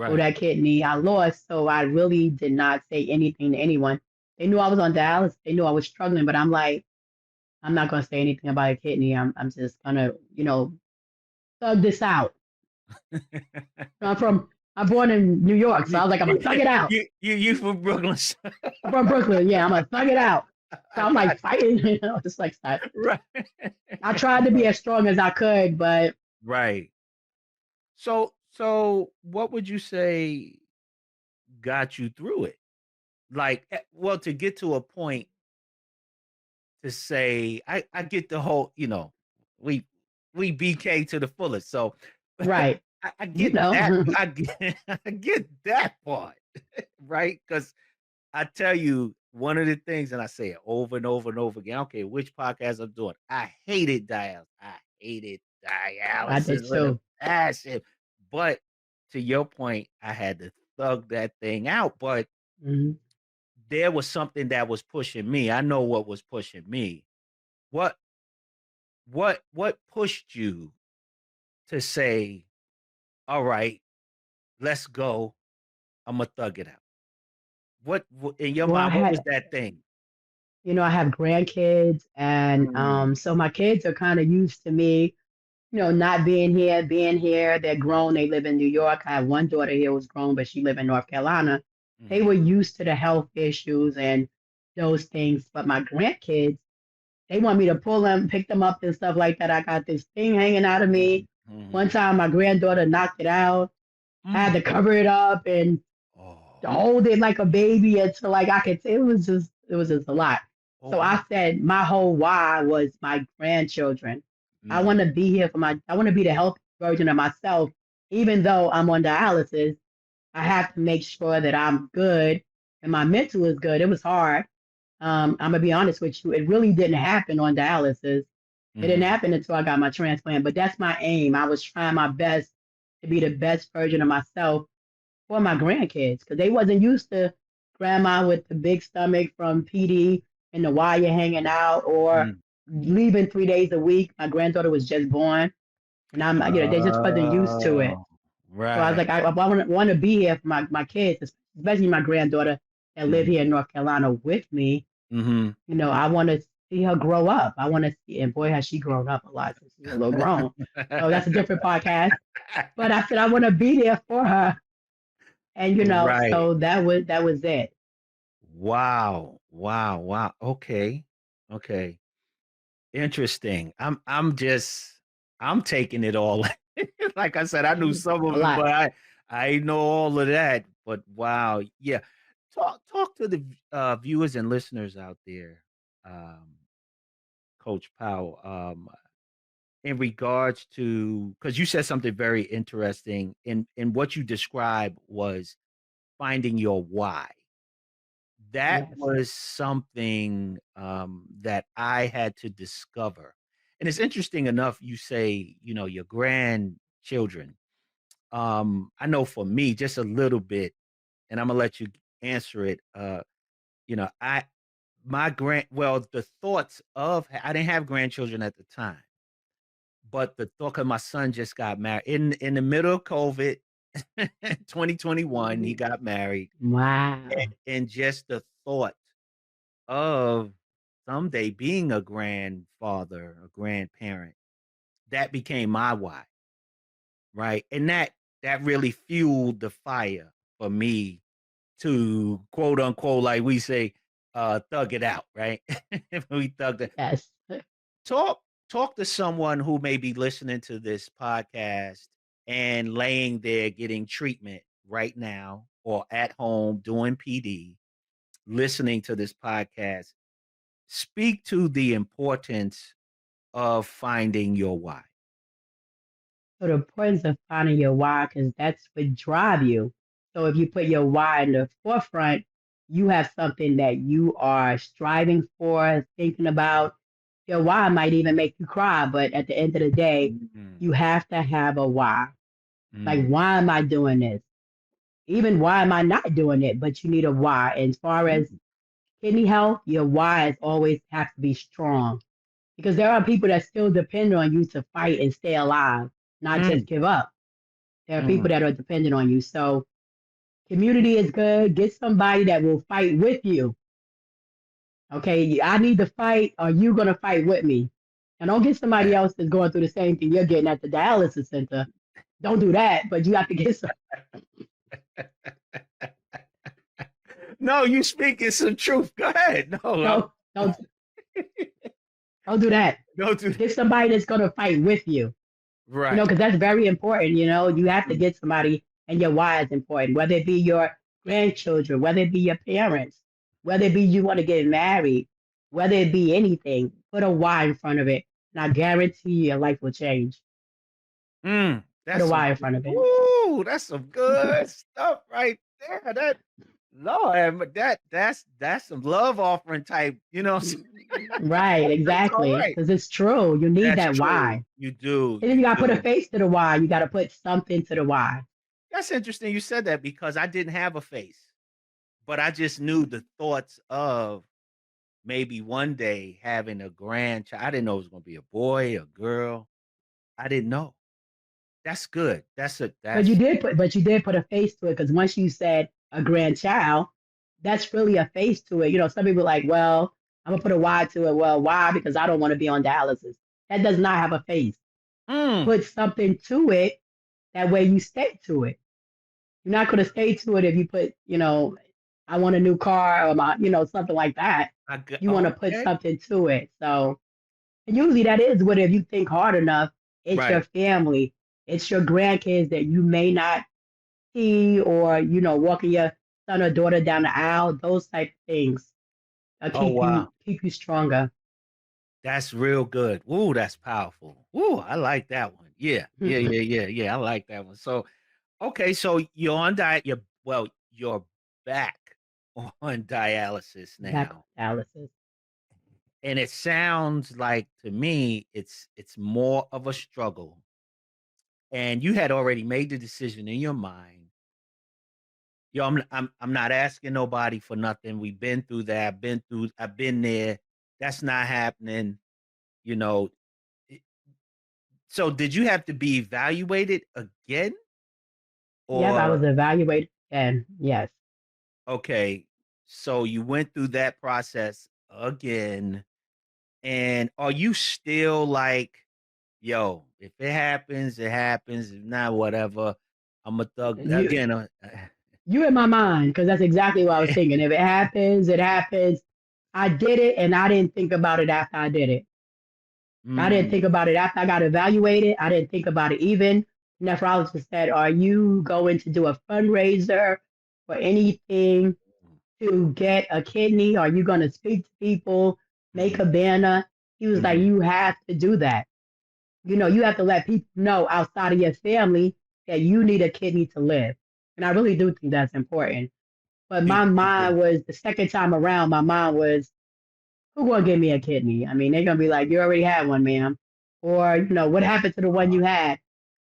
who Right. that kidney I lost. So I really did not say anything to anyone. They knew I was on dialysis. They knew I was struggling, but I'm like, I'm not gonna say anything about a kidney. I'm just gonna, thug this out. I'm from I'm born in New York, so You I was like, I'm gonna thug it out. you from Brooklyn. I'm from Brooklyn. Yeah, I'm gonna thug it out. So I I'm like got fighting, just like that. right. I tried to be as strong as I could, but Right. So what would you say got you through it? Like, well, to get to a point to say, I get the whole, we we BK to the fullest. So right, I you get that. know, I get I get that part, right? Because I tell you, one of the things, and I say it over and over and over again. Okay, which podcast I'm doing? I hated dialysis. I hated I dialysis did with a too. passion. But to your point, I had to thug that thing out. But Hmm. there was something that was pushing me. I know what was pushing me. What what pushed you to say, all right, let's go. I'm gonna thug it out. What in your Well, mind? What was that thing? I have grandkids, and Mm, so my kids are kind of used to me, not being here. They're grown. They live in New York. I have one daughter here who's grown, but she live in North Carolina. They mhm, were used to the health issues and those things. But my grandkids, they want me to pull them, pick them up and stuff like that. I got this thing hanging out of me. mhm, One mhm. time my granddaughter knocked it out. I had Mm. to cover it up and Oh, hold it like a baby until like I could. It was just a lot. oh So I wow. said my whole why was my grandchildren. I want Mm, to be here I want to be the healthy version of myself. Even though I'm on dialysis, I have to make sure that I'm good and my mental is good. It was hard. I'm gonna be honest with you. It really didn't happen on dialysis. It didn't mhm, happen until I got my transplant. But that's my aim. I was trying my best to be the best version of myself for my grandkids because they wasn't used to grandma with the big stomach from PD and the wire hanging out or mm. leaving 3 days a week. My granddaughter was just born, and they just wasn't used to it. Oh, So I was right. like, I want to be here for my kids, especially my granddaughter that live Mhm, here in North Carolina with me. mhm. I want to see her grow up. I want to see, and boy, has she grown up a lot since she's a little grown. So that's a different podcast. But I said I want to be there for her, and Right. so that was it. Wow. Wow, wow. Okay. Okay. Interesting. I'm taking it all. Like I said, I knew some A of it, lot. but I know all of that. But wow, yeah. Talk to the viewers and listeners out there, um, Coach Powell, in regards to because you said something very interesting in what you described was finding your why. That Yes. was something, that I had to discover, and it's interesting enough you say, your grandchildren. I know for me, just a little bit, and Imma let you answer it, I my grand well, the thoughts of I didn't have grandchildren at the time, but the thought 'cause my son just got married in the middle of COVID, 2021, he got married, Wow. and just the thought of someday being a grandfather, a grandparent, that became my why, right? And that really fueled the fire for me to quote unquote, like we say, thug it out, right? We thugged it. Yes. Talk talk to someone who may be listening to this podcast and laying there getting treatment right now or at home doing PD, listening to this podcast. Speak to the importance of finding your why. So the importance of finding your why, because that's what drive you. So if you put your why in the forefront, you have something that you are striving for, thinking about. Your why might even make you cry, but at the end of the day, Mm, you have to have a why. Like, mm, why am I doing this? Even why am I not doing it? But you need a why. And as far as mm, kidney health, your whys always have to be strong because there are people that still depend on you to fight and stay alive, not just mm, give up. There are people mm. that are dependent on you. So community is good. Get somebody that will fight with you. Okay, I need to fight. Are you gonna fight with me? And don't get somebody Yeah. else that's going through the same thing you're getting at the dialysis center. Don't do that. But you have to get some. No, you speaking some truth. Go ahead. No, No, don't do that. don't do Get somebody that's gonna fight with you. right. Because that's very important. You have to Mm, get somebody, and your why is important, whether it be your grandchildren, whether it be your parents, whether it be you want to get married, whether it be anything, put a why in front of it. And I guarantee you your life will change. Put that's a some why in front of it. ooh, that's some good stuff right there. That Lord, but that's some love offering type, Right, that's all exactly. right. Because it's true. You need That's that true. why. You do, And then you you got to put a do. face to the why. You got to put something to the why. That's interesting you said that because I didn't have a face, but I just knew the thoughts of maybe one day having a grandchild. I didn't know it was gonna be a boy, a girl. I didn't know. That's good. That's But you did put a face to it because once you said a grandchild, that's really a face to it. Some people are like, well, I'm gonna put a Y to it. Well, why? Because I don't want to be on dialysis. That does not have a face. mm, Put something to it. That way you stay to it. You're not gonna stay to it if you put, I want a new car or something like that. I got You want to put okay. something to it. So and usually that is what if you think hard enough, it's your Right. family, it's your grandkids that you may not see or walking your son or daughter down the aisle, those type of things Oh, wow. keep you stronger. That's real good. Ooh, that's powerful. Ooh, I like that one. Yeah, yeah, yeah, yeah, yeah. I like that one. So, okay, so you're on diet. You're back on dialysis Back now, on dialysis. and it sounds like to me it's more of a struggle. And you had already made the decision in your mind. Yo, I'm not asking nobody for nothing. We've been through that. I've been there. That's not happening. You know, so did you have to be evaluated again? Yep, I Or was evaluated and yes. okay, so you went through that process again, and are you still like, yo, if it happens, it happens. If not, whatever. I'm a thug You again. you in my mind because that's exactly what I was thinking. If it happens, it happens. I did it and I didn't think about it after I did it. I didn't mm, think about it after I got evaluated. I didn't think about it even. Nephrologist said, "Are you going to do a fundraiser or anything to get a kidney? Are you going to speak to people, make a mm, banner?" He was like, mm, "You have to do that. You know, you have to let people know outside of your family that you need a kidney to live." And I really do think that's important. But you, my you do. mind was the second time around, my mind was, who gonna give me a kidney? I mean, they're gonna be like, you already had one, ma'am. Or, what happened to the one you had?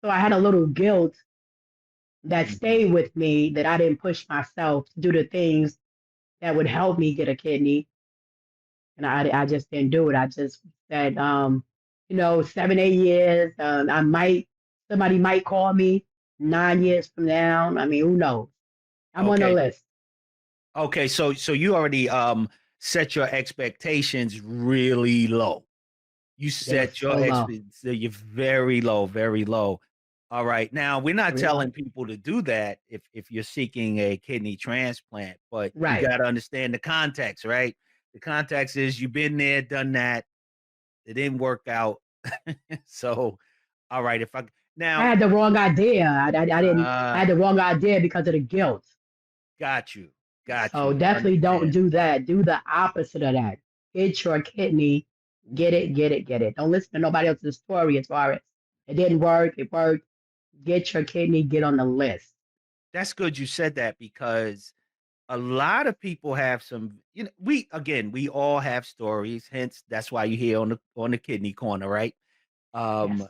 So I had a little guilt that Mhm. stayed with me that I didn't push myself to do the things that would help me get a kidney. And I just didn't do it. I just said, 7, 8 years, somebody might call me 9 years from now. I mean, who knows? I'm on the Okay. list. Okay, so you already set your expectations really low. You They were set your so low, expectations you're very low, very low. All right. Now, we're not very low. telling people to do that if you're seeking a kidney transplant, but you Right. got to understand the context, right? The context is you've been there, done that. It didn't work out. So, all right, if I I now had the wrong idea. I didn't. I uh had the wrong idea because of the guilt. got you. Got So you. definitely don't Understand. do that. Do the opposite of that. Get your kidney. Get it. Get it. Get it. Don't listen to nobody else's story as far as it didn't work. It worked. Get your kidney. Get on the list. That's good you said that because a lot of people have some, we all have stories, hence that's why you're here on the kidney corner, right? Um Yes.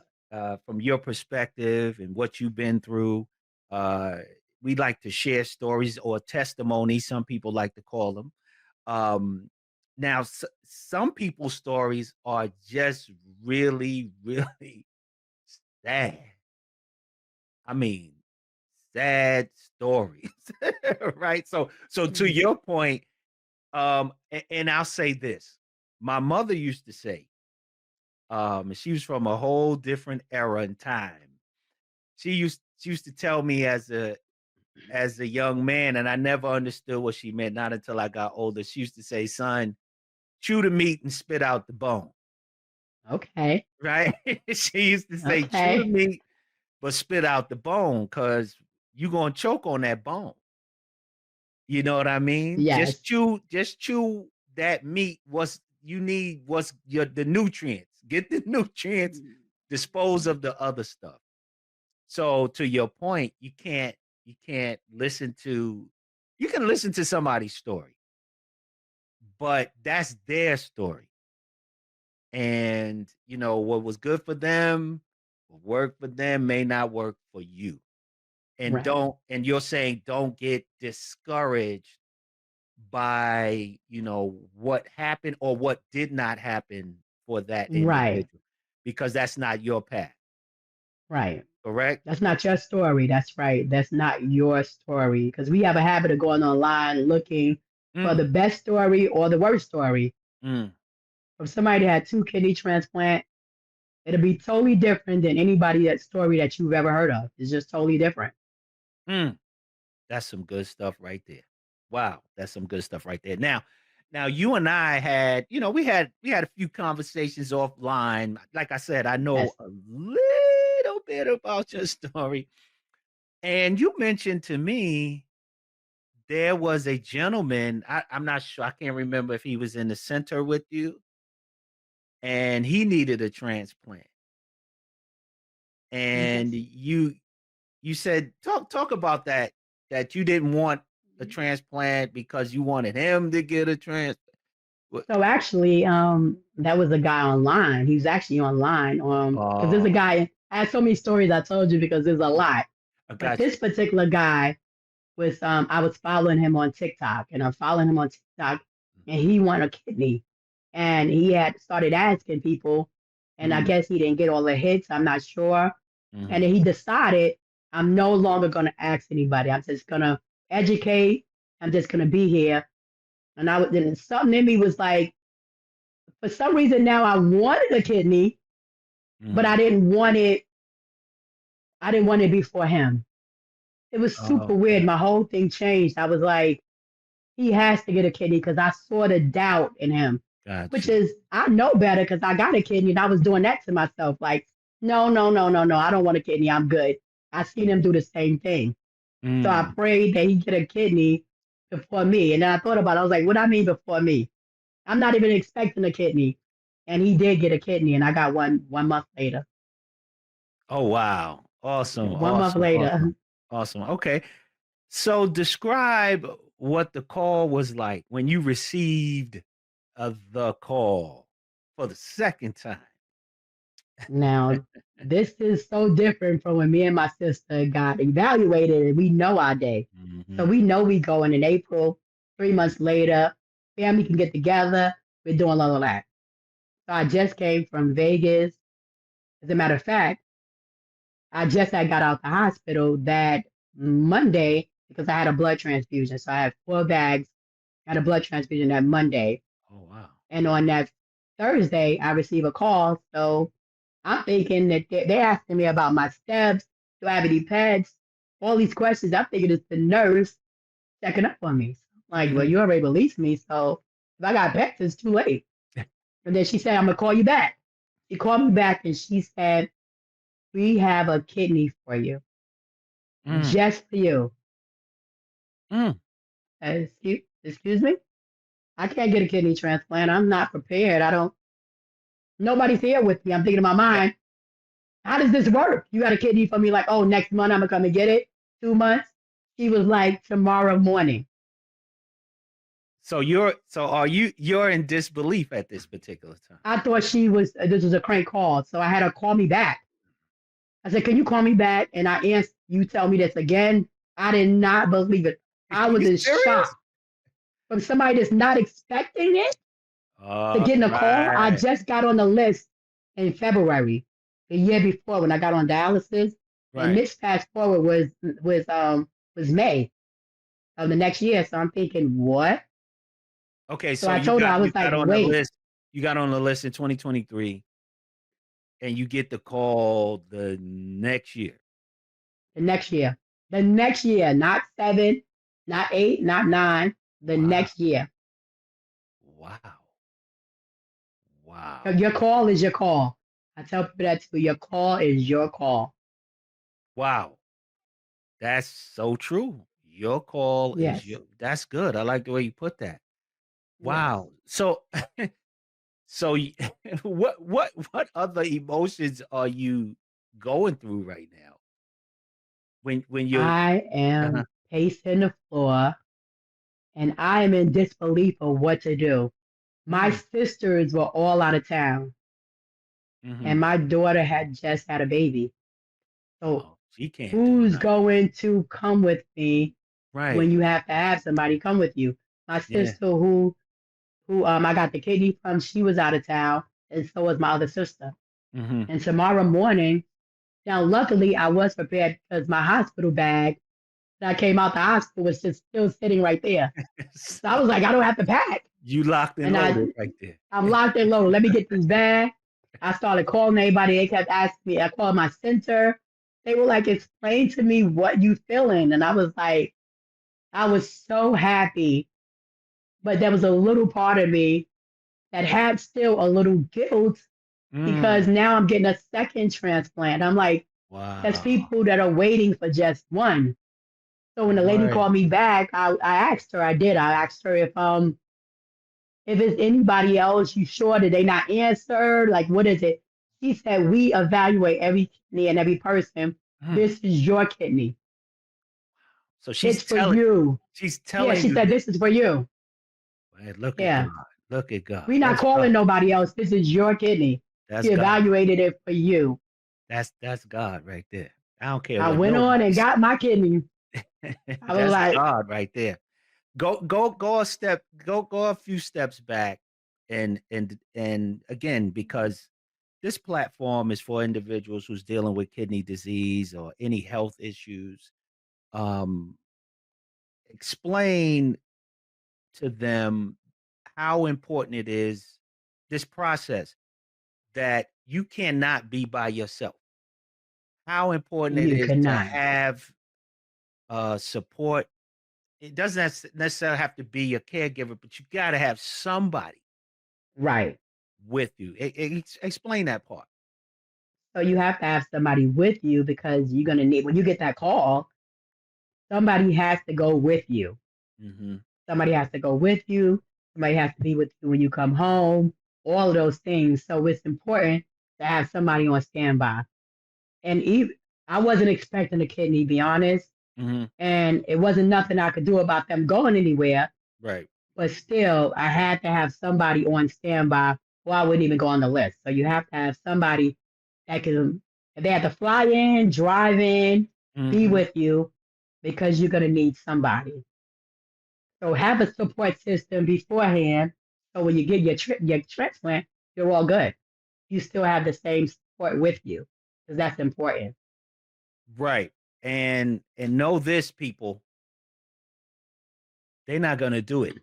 from your perspective and what you've been through. Uh we like to share stories or testimonies, some people like to call them. Um now some people's stories are just really, really sad. I mean, sad stories, right? So to Mm. your point, and I'll say this: my mother used to say, and she was from a whole different era and time. She used to tell me as a young man, and I never understood what she meant. Not until I got older. She used to say, "Son, chew the meat and spit out the bone." Okay. Right? She used to say, "Chew the Okay. meat, but spit out the bone, cause you gonna choke on that bone." You know what I mean? Yes. Just chew that meat. What's you need what's your the nutrients. Get the nutrients, dispose of the other stuff. So to your point, you can't listen to you can listen to somebody's story, but that's their story. And what was good for them, what worked for them may not work for you. And Right. you're saying don't get discouraged by what happened or what did not happen for that Right. individual because that's not your path, Right. correct? That's not your story. That's right. That's not your story. Because we have a habit of going online looking for Mm, the best story or the worst story. mm, If somebody had two kidney transplant, it'll be totally different than anybody that story that you've ever heard of. It's just totally different. mm. That's some good stuff right there. Wow, that's some good stuff right there. Now you and I had, we had a few conversations offline. Like I said, I know Yes. a little bit about your story, and you mentioned to me there was a gentleman. I'm not sure. I can't remember if he was in the center with you. and he needed a transplant. And Yes. you said talk about that you didn't want a transplant because you wanted him to get a transplant. So actually, that was a guy online. He's actually online. Because there's a Oh, guy. I had so many stories I told you because there's a lot. I But got this you. particular guy was, I was following him on TikTok, and I'm following him on TikTok, and he wanted a kidney, and he had started asking people, and I Mm-hmm. guess he didn't get all the hits. I'm not sure, and Mm-hmm. then he decided, I'm no longer gonna ask anybody. I'm just gonna educate. I'm just gonna be here. And I was then something in me was like, for some reason now I wanted a kidney, but Mm-hmm. I didn't want it before him. It was super weird. Okay, My whole thing changed. I was like, he has to get a kidney because I saw the doubt in him, got which you. is, I know better because I got a kidney and I was doing that to myself. Like, no, no, no, no, no. I don't want a kidney. I'm good. I seen him do the same thing. So I Mm. prayed that he get a kidney before me. And then I thought about it. I was like, what I mean before me? I'm not even expecting a kidney. And he did get a kidney and I got one month later. Oh wow, awesome, 1 month awesome, later. awesome, awesome. Okay, so describe what the call was like when you received the call for the second time. Now, this is so different from when me and my sister got evaluated and we know our day. So Mm-hmm. we know we going in April, 3 months later, family can get together, we're doing all of that. So I just came from Vegas. As a matter of fact, I just had got out the hospital that Monday because I had a blood transfusion. So I had 4 bags, got a blood transfusion that Monday. Oh wow. And on that Thursday, I received a call. So I'm thinking that they're asking me about my steps. Do I have any pets? All these questions. I'm thinking it's the nurse checking up on me. Like, well, Mm-hmm. you already released me. So if I got pets, it's too late. And then she said, I'm going to call you back. She called me back and she said, we have a kidney for you, Mm. just for you. Mm. Excuse me? I can't get a kidney transplant. I'm not prepared. Nobody's here with me. I'm thinking in my Yeah. mind, how does this work? You got a kidney for me, like, oh, next month I'm gonna come and get it. 2 months. She was like, tomorrow morning. So you're in disbelief at this particular time. I thought this was a crank call, so I had her call me back. I said, can you call me back? And I answered, you tell me this again. I did not believe it. I was You in serious? shock from somebody that's not expecting it to All getting a call. I right. just got on the list in February, the year before when I got on dialysis, and Right. this fast forward was May of the next year. So I'm thinking, what? Okay, So so I told her, I you was like, got on the wait, list. You got on the list in 2023 and you get the call the next year. the next year. The next year, not 7, not 8, not 9, the Wow. next year. Wow. Wow. Your call is your call. I tell people that too. Your call is your call. Wow. That's so true. Your call is Yes, your that's good. I like the way you put that. yes. Wow. So so what other emotions are you going through right now? When you're I uh-huh. am pacing the floor and I am in disbelief of what to do. My Mm, sisters were all out of town and mhm. my daughter had just had a baby. So Oh, she can't do who's nothing. going to come with me when Right. you have to have somebody come with you? My Yeah. sister who I got the kidney from, she was out of town, and so was my other sister. Mhm. And tomorrow morning, now luckily I was prepared because my hospital bag that I came out the hospital was just still sitting right there. So I So was like, I don't have to pack. you locked and And loaded right there. I'm locked and loaded. Let me get this bag. I started calling everybody. They kept asking me. I called my center. They were like, explain to me what you feeling. And I was like, I was so happy. But there was a little part of me that had still a little guilt because Mm. now I'm getting a second transplant. I'm like, there's Wow. people that are waiting for just one. So when the lady Right. called me back, I asked her, I did. I asked her if it's anybody else, you sure that they not answered? Like, what is it? She said, we evaluate every kidney and every person. Mm. This is your kidney. So It's for you. she's Yeah, telling she you said, this. this is for you. Man, look at God. Yeah. Look at God. We're not That's God. calling nobody else. This is your kidney. That's She God. evaluated it for you. That's God right there. I don't care I what went on and nobody got my kidney. I was That's like, God right there. Go a few steps back and again, because this platform is for individuals who's dealing with kidney disease or any health issues. Um, explain to them how important it is, this process, that you cannot be by yourself. How important it you is to cannot. have support. It doesn't necessarily have to be a caregiver, but you got to have somebody Right. with you. Explain that part. So you have to have somebody with you because you're going to need, when you get that call, somebody has to go with you. Hmm. Somebody has to go with you. Somebody has to be with you when you come home, all of those things. So it's important to have somebody on standby. And even, I wasn't expecting a kidney, be honest. Hmm. And it wasn't nothing I could do about them going anywhere. Right. But still, I had to have somebody on standby or I wouldn't even go on the list. So you have to have somebody that can, if they have to fly in, drive in, be Hmm. with you because you're going to need somebody. So have a support system beforehand. So when you get your transplant, you're all good. You still have the same support with you because that's important. Right. And know this, people, they're not gonna do it.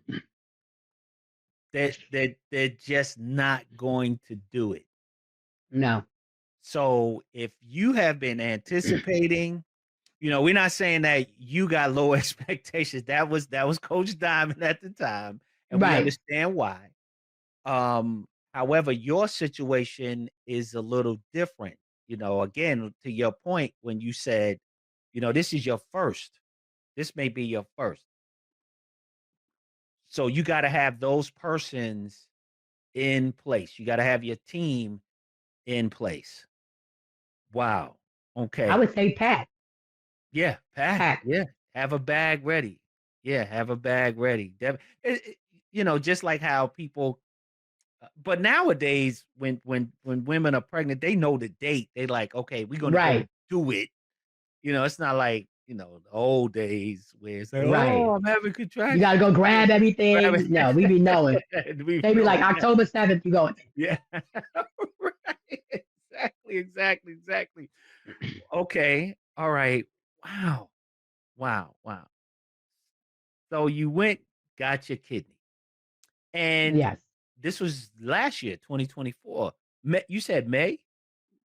They're just not going to do it. No. So if you have been anticipating, we're not saying that you got low expectations. That was Coach Diamond at the time, and we Right. understand why. However, your situation is a little different. Again, to your point when you said, this is your first. This may be your first. So you got to have those persons in place. You got to have your team in place. Wow. I Okay. would say pack, Yeah, pack. pack. Yeah, have a bag ready. Yeah, have a bag ready. Just like how people. But nowadays, when women are pregnant, they know the date. They like, okay, we're gonna go Right. do it. It's not like the old days where it's like, oh, Right. I'm having You got to go contractions. grab Grab everything. No, we be knowing. it. We They be like know that. October 7th, you going. Yeah. Right. Exactly. Okay. All right. Wow. Wow. So you went, got your kidney, and Yes. this was last year, 2024. You said May?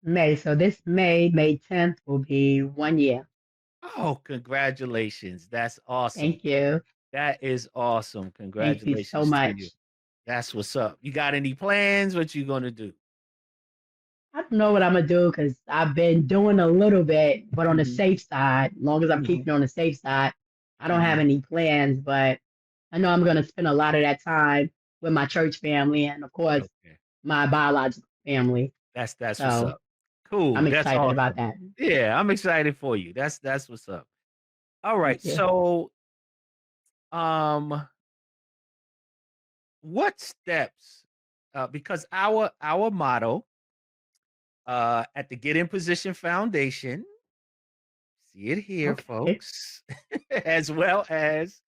May. So this May 10th will be 1 year. Oh, congratulations. That's awesome. Thank you. That is awesome. Thank you so Congratulations to you. much. That's what's up. You got any plans? What you gonna do? I don't know what I'm gonna do because I've been doing a little bit, but on the Mhm, safe side, long as I'm mhm, keeping on the safe side, I don't have mhm. any plans, but I know I'm gonna spend a lot of that time with my church family and of course Okay. my biological family. That's what's So up. Cool. I'm That's excited about awesome. that. Yeah, I'm excited for you. That's what's up. All right. Thank you. So, um, what steps? Because our motto at the Get in Position Foundation, see it here, Okay. folks, as well as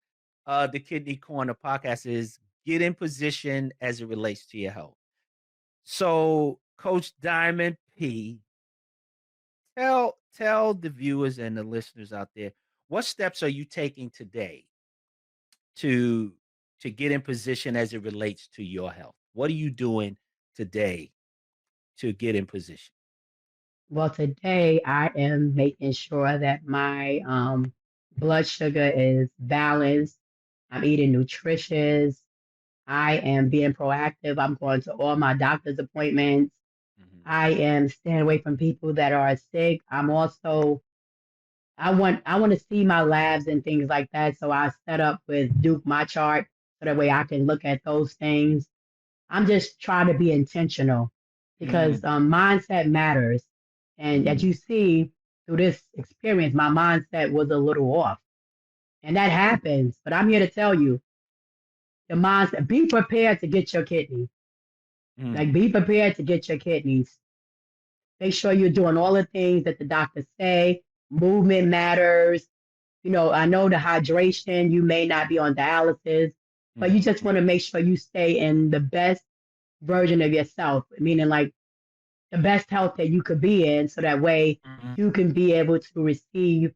the Kidney Corner podcast is get in position as it relates to your health. So, Coach Diamond P, tell the viewers and the listeners out there, what steps are you taking today to get in position as it relates to your health? What are you doing today to get in position? Well, today I am making sure that my blood sugar is balanced. I'm eating nutritious. I am being proactive. I'm going to all my doctor's appointments. Mhm. I am staying away from people that are sick. I'm also I want to see my labs and things like that. So I set up with Duke my chart so that way I can look at those things. I'm just trying to be intentional because Mm, mindset matters. And as mm, you see through this experience, my mindset was a little off. And that happens. But I'm here to tell you the mindset, be prepared to get your kidney. mm, Like, be prepared to get your kidneys. Make sure you're doing all the things that the doctors say. Movement matters. I know the hydration, you may not be on dialysis, but you mm, just want to make sure you stay in the best version of yourself, meaning like the best health that you could be in, so that way mm, you can be able to receive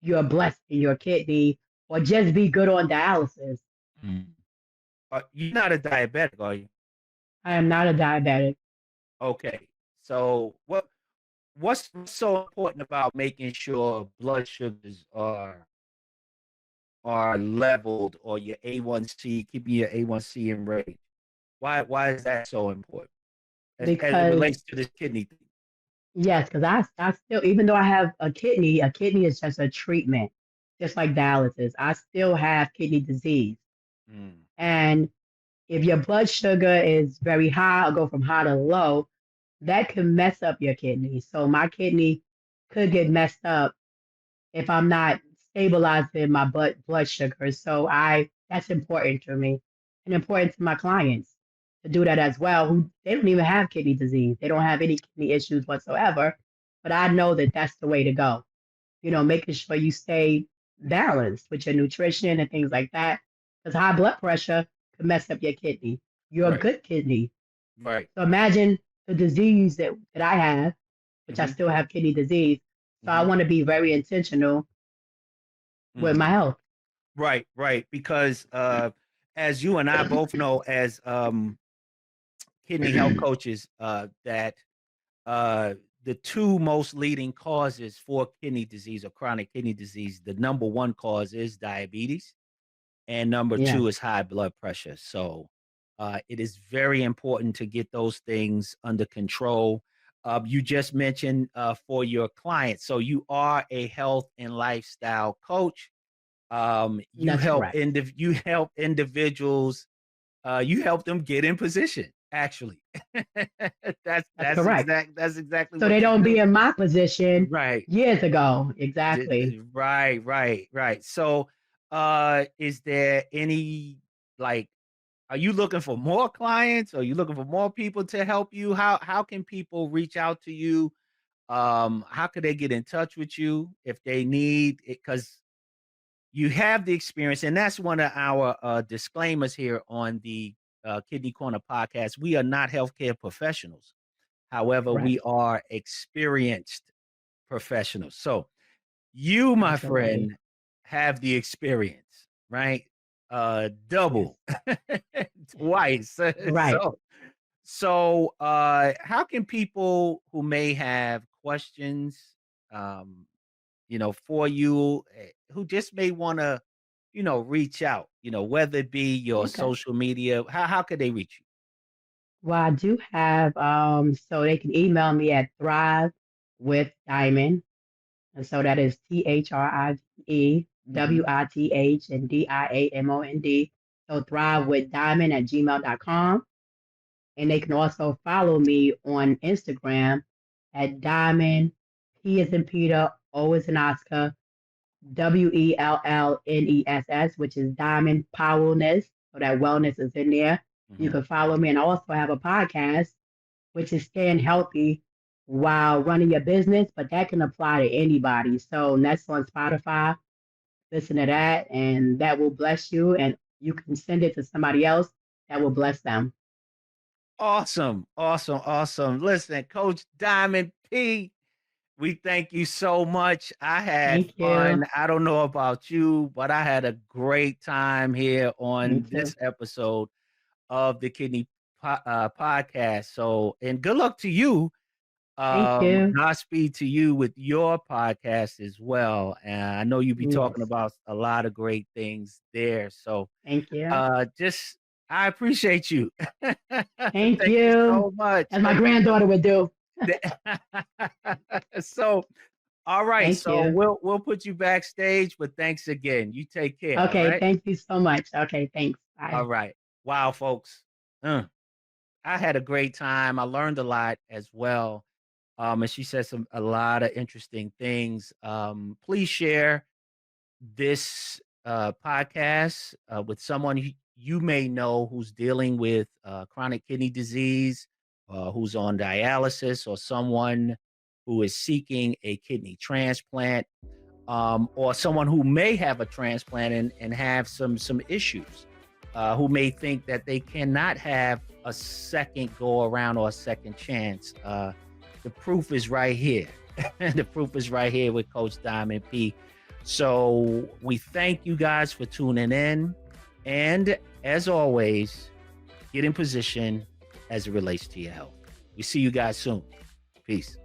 your blessing, your kidney, or just be good on dialysis. mm. You're not a diabetic, are you? I am not a diabetic Okay. So what's so important about making sure blood sugars are leveled or your A1C, keeping your A1C in range? Why is that so important as it because relates to this kidney thing? yes, because I still, even though I have a kidney is just a treatment, just like dialysis. I still have kidney disease. Mm, And if your blood sugar is very high or go from high to low, that can mess up your kidney. So my kidney could get messed up if I'm not stabilizing my blood sugar. So I that's important to me and important to my clients to do that as well. Who they don't even have kidney disease. They don't have any kidney issues whatsoever. But I know that that's the way to go. Making sure you stay balanced with your nutrition and things like that. Because high blood pressure can mess up your kidney. You're a right, good kidney. right. So imagine the disease that I have, which I Hmm. still have kidney disease. So I Hmm. want to be very intentional with my Hmm. health. Right, right. Because as you and I both know, as kidney health coaches, that uh, the two most leading causes for kidney disease or chronic kidney disease, the number one cause is diabetes, and number Yes, two is high blood pressure. So it is very important to get those things under control. You just mentioned for your clients, so you are a health and lifestyle coach. You that's help correct. you help individuals. You help them get in position. Actually, that's That's correct. that's exactly So they what you don't do. be in my position Right. years ago. Exactly. Right, right, right. So, is there any like, are you looking for more clients? Are you looking for more people to help you? How can people reach out to you? How could they get in touch with you if they need it? Because you have the experience, and that's one of our disclaimers here on the Kidney Corner podcast. We are not healthcare professionals. However, we Correct. are experienced professionals. So, you, my Absolutely. friend, have the experience, right? Yes. Double, twice. Right. How can people who may have questions, um, for you, who just may want to, reach out, whether it be your Okay. social media, how could they reach you? Well, I do have, so they can email me at Thrive with Diamond. And so that is Hmm. ThriveWithDiamond and DIAMOND. So Thrive with Diamond at gmail.com. And they can also follow me on Instagram at Diamond, P is in Peter, O is in Oscar, WELLNESS, which is Diamond Powerless. So that wellness is in there. You Hmm. can follow me. And I also have a podcast, which is staying healthy while running your business, but that can apply to anybody. So that's on Spotify. Listen to that, and that will bless you. And you can send it to somebody else that will bless them. Awesome, awesome, awesome. Listen, Coach Diamond P, we thank you so much. I had Thank you. fun. I don't know about you, but I had a great time here Me on too. this episode of the Podcast. So, and good luck to you. Thank you. Godspeed to you with your podcast as well. And I know you'll be talking Yes. about a lot of great things there. So, Thank you. just I appreciate you. Thank Thank you you. so much. As my Thank you so granddaughter would do. so, all right. Thank So you. we'll put you backstage, but thanks again. You take care. All Okay. right. Thank you so much. Okay. Thanks. All Bye. right. Wow, folks. I had a great time. I learned a lot as well. And she said a lot of interesting things. Please share this podcast with someone you may know who's dealing with chronic kidney disease, who's on dialysis, or someone who is seeking a kidney transplant, or someone who may have a transplant and have some issues, who may think that they cannot have a second go around or a second chance. The proof is right here. The proof is right here with Coach Diamond P. So we thank you guys for tuning in. And as always, get in position as it relates to your health. We see you guys soon. Peace.